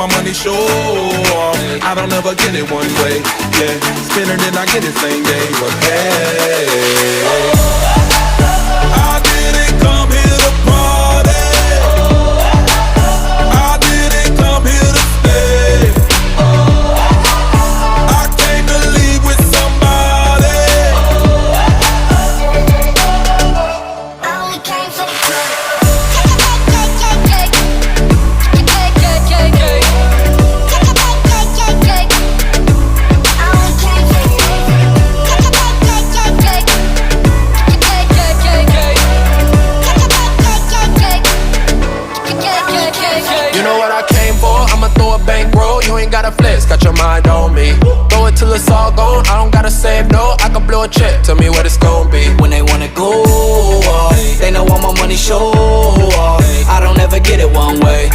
my money sure. I don't ever get it one way, yeah. Spin it and I get it same day, but hey, I didn't come here to party. I didn't come here to stay. I came to leave with somebody. I only came for the club. You know what I came for? I'ma throw a bankroll. You ain't gotta flex, got your mind on me. Throw it till it's all gone. I don't gotta save no. I can blow a check. Tell me what it's gon' be. When they wanna go off, they know all my money show off. I don't ever get it one way.